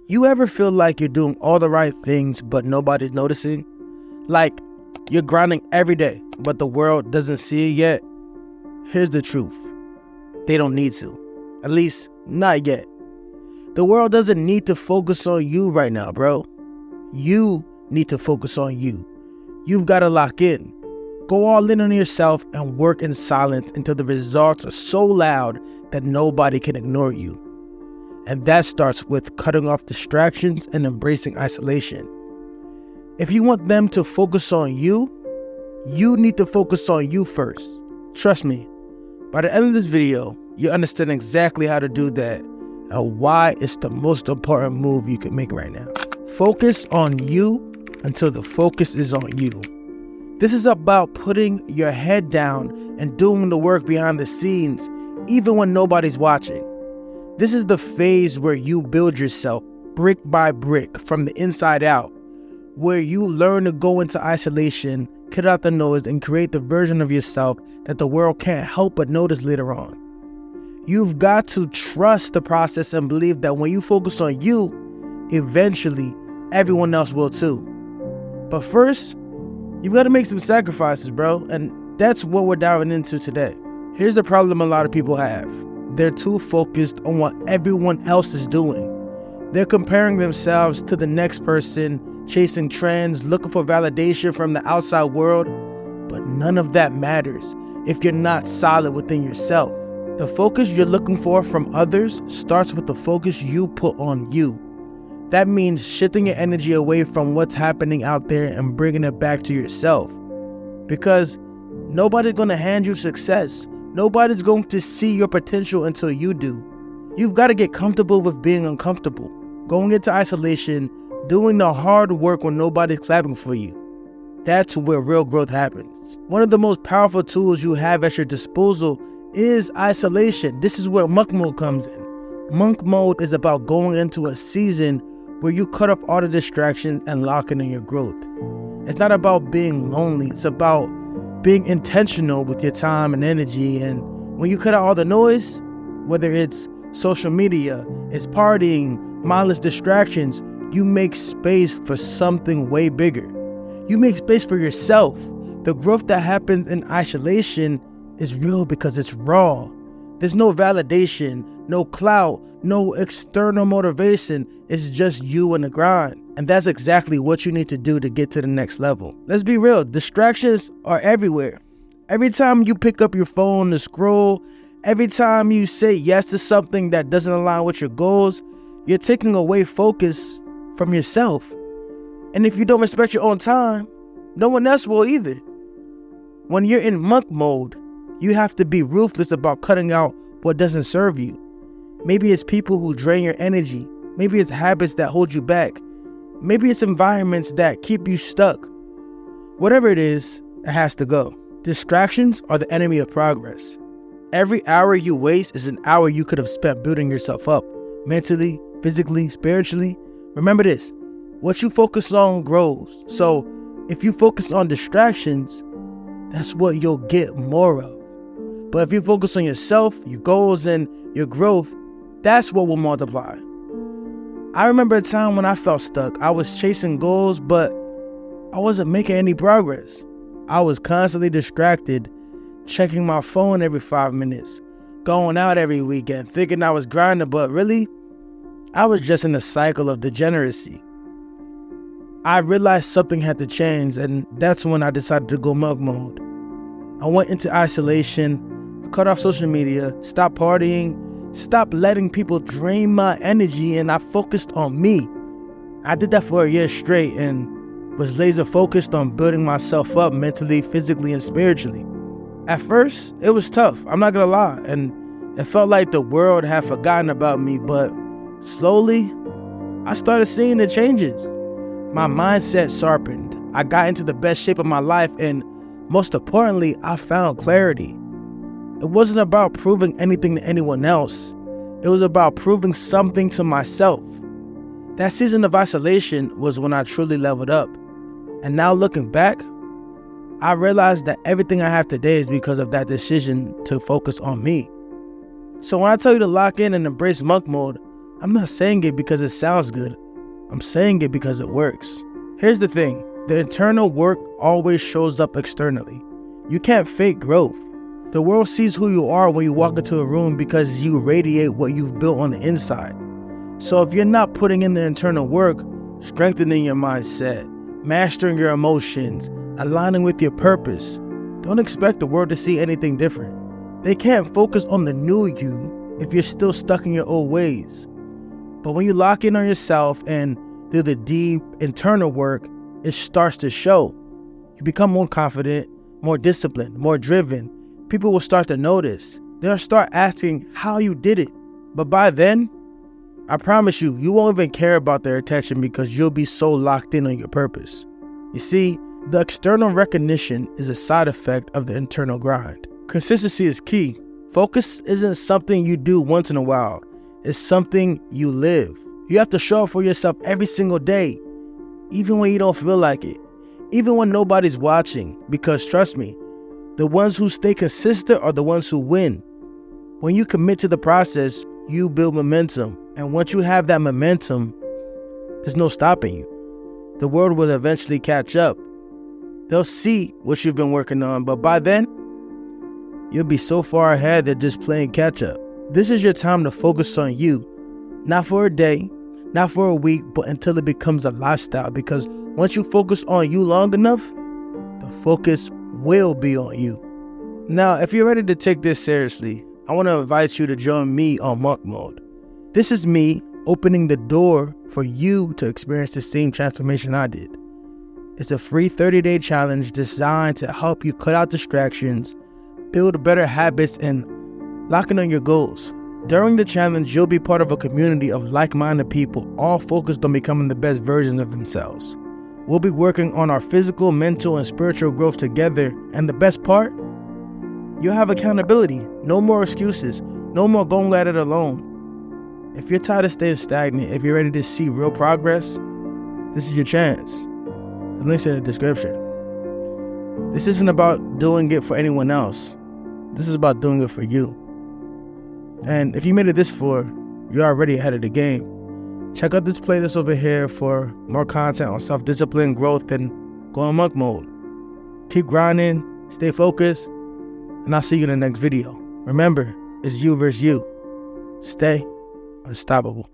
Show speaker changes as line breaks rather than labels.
You ever feel like you're doing all the right things, but nobody's noticing? Like you're grinding every day, but the world doesn't see it yet? Here's the truth. They don't need to. At least, not yet. The world doesn't need to focus on you right now, bro. You need to focus on you. You've got to lock in. Go all in on yourself and work in silence until the results are so loud that nobody can ignore you. And that starts with cutting off distractions and embracing isolation. If you want them to focus on you, you need to focus on you first. Trust me, by the end of this video, you understand exactly how to do that and why it's the most important move you can make right now. Focus on you until the focus is on you. This is about putting your head down and doing the work behind the scenes, even when nobody's watching. This is the phase where you build yourself brick by brick from the inside out, where you learn to go into isolation, cut out the noise, and create the version of yourself that the world can't help but notice later on. You've got to trust the process and believe that when you focus on you, eventually everyone else will too. But first, you've got to make some sacrifices, bro, and that's what we're diving into today. Here's the problem a lot of people have. They're too focused on what everyone else is doing. They're comparing themselves to the next person, chasing trends, looking for validation from the outside world, but none of that matters if you're not solid within yourself. The focus you're looking for from others starts with the focus you put on you. That means shifting your energy away from what's happening out there and bringing it back to yourself. Because nobody's going to hand you success. Nobody's going to see your potential until you do. You've got to get comfortable with being uncomfortable, going into isolation, doing the hard work when nobody's clapping for you. That's where real growth happens. One of the most powerful tools you have at your disposal is isolation. This is where monk mode comes in. Monk mode is about going into a season where you cut off all the distractions and lock in on your growth. It's not about being lonely. It's about being intentional with your time and energy. And when you cut out all the noise, whether it's social media, it's partying, mindless distractions, you make space for something way bigger. You make space for yourself. The growth that happens in isolation is real because it's raw. There's no validation, no clout, no external motivation. It's just you and the grind. And that's exactly what you need to do to get to the next level. Let's be real, distractions are everywhere. Every time you pick up your phone to scroll, every time you say yes to something that doesn't align with your goals, you're taking away focus from yourself. And if you don't respect your own time, no one else will either. When you're in monk mode, you have to be ruthless about cutting out what doesn't serve you. Maybe it's people who drain your energy. Maybe it's habits that hold you back. Maybe it's environments that keep you stuck. Whatever it is, it has to go. Distractions are the enemy of progress. Every hour you waste is an hour you could have spent building yourself up, mentally, physically, spiritually. Remember this, what you focus on grows. So if you focus on distractions, that's what you'll get more of. But if you focus on yourself, your goals, and your growth, that's what will multiply. I remember a time when I felt stuck. I was chasing goals, but I wasn't making any progress. I was constantly distracted, checking my phone every 5 minutes, going out every weekend, thinking I was grinding, but really, I was just in a cycle of degeneracy. I realized something had to change, and that's when I decided to go monk mode. I went into isolation, I cut off social media, stopped partying, stopped letting people drain my energy, and I focused on me. I did that for a year straight and was laser focused on building myself up mentally, physically, and spiritually. At first, it was tough, I'm not gonna lie, and it felt like the world had forgotten about me, but slowly, I started seeing the changes. My mindset sharpened, I got into the best shape of my life, and most importantly, I found clarity. It wasn't about proving anything to anyone else. It was about proving something to myself. That season of isolation was when I truly leveled up. And now looking back, I realized that everything I have today is because of that decision to focus on me. So when I tell you to lock in and embrace monk mode, I'm not saying it because it sounds good. I'm saying it because it works. Here's the thing. The internal work always shows up externally. You can't fake growth. The world sees who you are when you walk into a room because you radiate what you've built on the inside. So if you're not putting in the internal work, strengthening your mindset, mastering your emotions, aligning with your purpose, don't expect the world to see anything different. They can't focus on the new you if you're still stuck in your old ways. But when you lock in on yourself and do the deep internal work, it starts to show. You become more confident, more disciplined, more driven. People will start to notice. They'll start asking how you did it. But by then, I promise you, you won't even care about their attention because you'll be so locked in on your purpose. You see, the external recognition is a side effect of the internal grind. Consistency is key. Focus isn't something you do once in a while. It's something you live. You have to show up for yourself every single day, even when you don't feel like it, even when nobody's watching, because trust me, the ones who stay consistent are the ones who win. When you commit to the process, you build momentum. And once you have that momentum, there's no stopping you. The world will eventually catch up. They'll see what you've been working on, but by then, you'll be so far ahead they're just playing catch up. This is your time to focus on you. Not for a day, not for a week, but until it becomes a lifestyle. Because once you focus on you long enough, the focus will be on you. Now, if you're ready to take this seriously, I want to invite you to join me on Monk Mode. This is me opening the door for you to experience the same transformation I did. It's a free 30-day challenge designed to help you cut out distractions, build better habits, and lock in on your goals. During the challenge, you'll be part of a community of like-minded people, all focused on becoming the best versions of themselves. We'll be working on our physical, mental, and spiritual growth together, and the best part? You'll have accountability. No more excuses. No more going at it alone. If you're tired of staying stagnant, if you're ready to see real progress, this is your chance. The link's in the description. This isn't about doing it for anyone else. This is about doing it for you. And if you made it this far, you're already ahead of the game. Check out this playlist over here for more content on self-discipline, growth, and go on Monk Mode. Keep grinding, stay focused, and I'll see you in the next video. Remember, it's you versus you. Stay unstoppable.